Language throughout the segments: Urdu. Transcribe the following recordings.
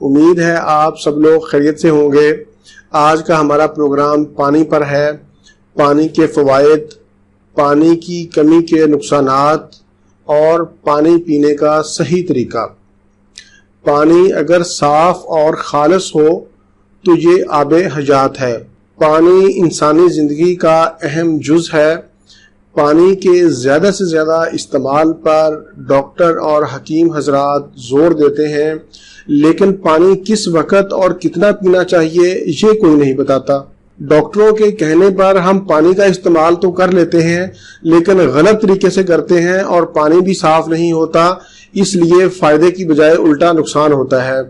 امید ہے آپ سب لوگ خیریت سے ہوں گے۔ آج کا ہمارا پروگرام پانی پر ہے، پانی کے فوائد، پانی کی کمی کے نقصانات اور پانی پینے کا صحیح طریقہ۔ پانی اگر صاف اور خالص ہو تو یہ آب حیات ہے۔ پانی انسانی زندگی کا اہم جز ہے۔ پانی کے زیادہ سے زیادہ استعمال پر ڈاکٹر اور حکیم حضرات زور دیتے ہیں، لیکن پانی کس وقت اور کتنا پینا چاہیے یہ کوئی نہیں بتاتا۔ ڈاکٹروں کے کہنے پر ہم پانی کا استعمال تو کر لیتے ہیں، لیکن غلط طریقے سے کرتے ہیں اور پانی بھی صاف نہیں ہوتا، اس لیے فائدے کی بجائے الٹا نقصان ہوتا ہے۔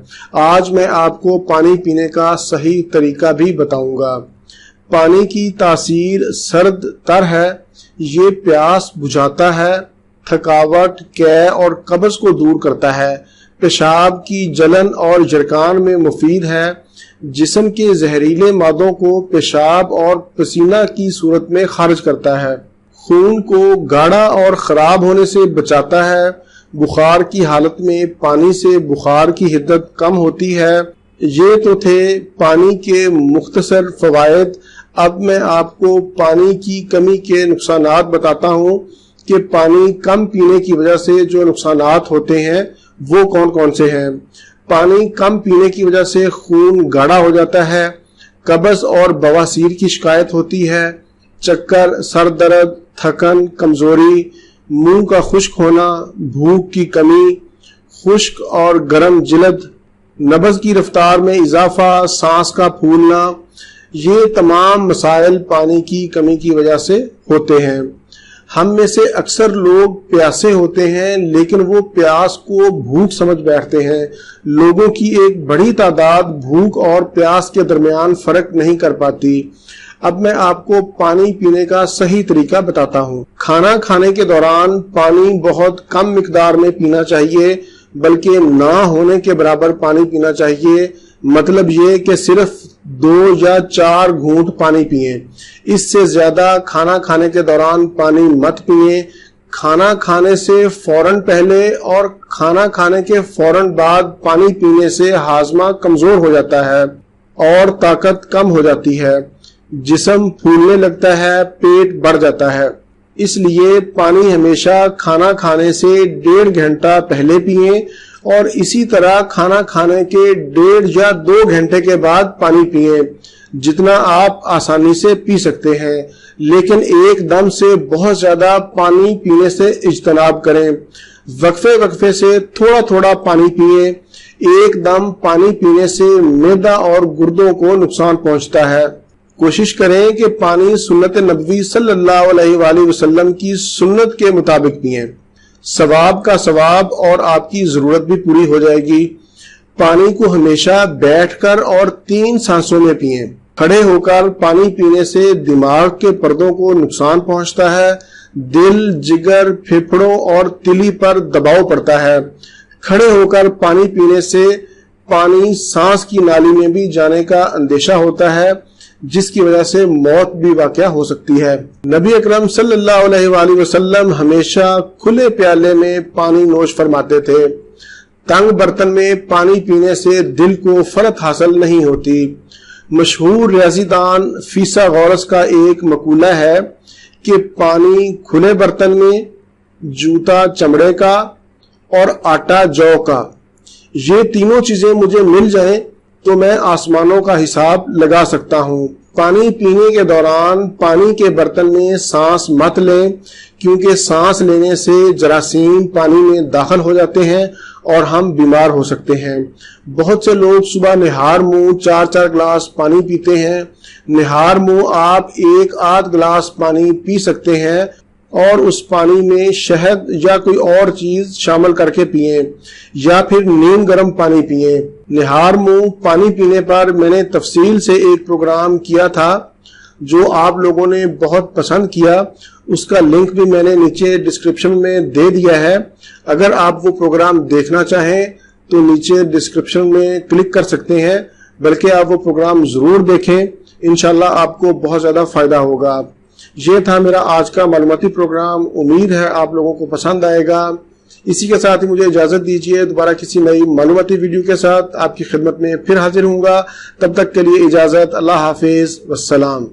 آج میں آپ کو پانی پینے کا صحیح طریقہ بھی بتاؤں گا۔ پانی کی تاثیر سرد تر ہے، یہ پیاس بجھاتا ہے، تھکاوٹ، قے اور قبض کو دور کرتا ہے، پیشاب کی جلن اور جرکان میں مفید ہے، جسم کے زہریلے مادوں کو پیشاب اور پسینہ کی صورت میں خارج کرتا ہے، خون کو گاڑھا اور خراب ہونے سے بچاتا ہے، بخار کی حالت میں پانی سے بخار کی حدت کم ہوتی ہے۔ یہ تو تھے پانی کے مختصر فوائد۔ اب میں آپ کو پانی کی کمی کے نقصانات بتاتا ہوں کہ پانی کم پینے کی وجہ سے جو نقصانات ہوتے ہیں وہ کون کون سے ہیں۔ پانی کم پینے کی وجہ سے خون گاڑھا ہو جاتا ہے، قبض اور بواسیر کی شکایت ہوتی ہے، چکر، سر درد، تھکن، کمزوری، منہ کا خشک ہونا، بھوک کی کمی، خشک اور گرم جلد، نبض کی رفتار میں اضافہ، سانس کا پھولنا، یہ تمام مسائل پانی کی کمی کی وجہ سے ہوتے ہیں۔ ہم میں سے اکثر لوگ پیاسے ہوتے ہیں، لیکن وہ پیاس کو بھوک سمجھ بیٹھتے ہیں۔ لوگوں کی ایک بڑی تعداد بھوک اور پیاس کے درمیان فرق نہیں کر پاتی۔ اب میں آپ کو پانی پینے کا صحیح طریقہ بتاتا ہوں۔ کھانا کھانے کے دوران پانی بہت کم مقدار میں پینا چاہیے، بلکہ نہ ہونے کے برابر پانی پینا چاہیے۔ مطلب یہ کہ صرف 2 یا 4 گھونٹ پانی پئیں۔ اس سے زیادہ کھانا کھانے کے دوران پانی مت پئیں۔ کھانا کھانے سے فوراً پہلے اور کھانا کھانے کے فوراً بعد پانی پینے سے ہاضمہ کمزور ہو جاتا ہے اور طاقت کم ہو جاتی ہے، جسم پھولنے لگتا ہے، پیٹ بڑھ جاتا ہے۔ اس لیے پانی ہمیشہ کھانا کھانے سے 1.5 گھنٹہ پہلے پئیں اور اسی طرح کھانا کھانے کے 1.5 یا 2 گھنٹے کے بعد پانی پئیں، جتنا آپ آسانی سے پی سکتے ہیں، لیکن ایک دم سے بہت زیادہ پانی پینے سے اجتناب کریں۔ وقفے وقفے سے تھوڑا تھوڑا پانی پئیں۔ ایک دم پانی پینے سے معدہ اور گردوں کو نقصان پہنچتا ہے۔ کوشش کریں کہ پانی سنت نبوی صلی اللہ علیہ وآلہ وسلم کی سنت کے مطابق پئیں۔ ثواب کا ثواب اور آپ کی ضرورت بھی پوری ہو جائے گی۔ پانی کو ہمیشہ بیٹھ کر اور 3 سانسوں میں پئیں۔ کھڑے ہو کر پانی پینے سے دماغ کے پردوں کو نقصان پہنچتا ہے، دل، جگر، پھیپھڑوں اور تلی پر دباؤ پڑتا ہے۔ کھڑے ہو کر پانی پینے سے پانی سانس کی نالی میں بھی جانے کا اندیشہ ہوتا ہے، جس کی وجہ سے موت بھی واقع ہو سکتی ہے۔ نبی اکرم صلی اللہ علیہ وآلہ وسلم ہمیشہ کھلے پیالے میں پانی نوش فرماتے تھے۔ تنگ برتن میں پانی پینے سے دل کو فرحت حاصل نہیں ہوتی۔ مشہور ریاضی دان فیثاغورس کا ایک مقولہ ہے کہ پانی کھلے برتن میں، جوتا چمڑے کا اور آٹا جو کا، یہ تینوں چیزیں مجھے مل جائیں تو میں آسمانوں کا حساب لگا سکتا ہوں۔ پانی پینے کے دوران پانی کے برتن میں سانس مت لیں، کیونکہ سانس لینے سے جراثیم پانی میں داخل ہو جاتے ہیں اور ہم بیمار ہو سکتے ہیں۔ بہت سے لوگ صبح نہار منہ 4 گلاس پانی پیتے ہیں۔ نہار منہ آپ 1 گلاس پانی پی سکتے ہیں اور اس پانی میں شہد یا کوئی اور چیز شامل کر کے پئیں، یا پھر نیم گرم پانی پئیں۔ نہار منہ پانی پینے پر میں نے تفصیل سے ایک پروگرام کیا تھا جو آپ لوگوں نے بہت پسند کیا، اس کا لنک بھی میں نے نیچے ڈسکرپشن میں دے دیا ہے۔ اگر آپ وہ پروگرام دیکھنا چاہیں تو نیچے ڈسکرپشن میں کلک کر سکتے ہیں، بلکہ آپ وہ پروگرام ضرور دیکھیں، انشاءاللہ آپ کو بہت زیادہ فائدہ ہوگا۔ یہ تھا میرا آج کا معلوماتی پروگرام، امید ہے آپ لوگوں کو پسند آئے گا۔ اسی کے ساتھ ہی مجھے اجازت دیجیے، دوبارہ کسی نئی معلوماتی ویڈیو کے ساتھ آپ کی خدمت میں پھر حاضر ہوں گا۔ تب تک کے لیے اجازت، اللہ حافظ، والسلام۔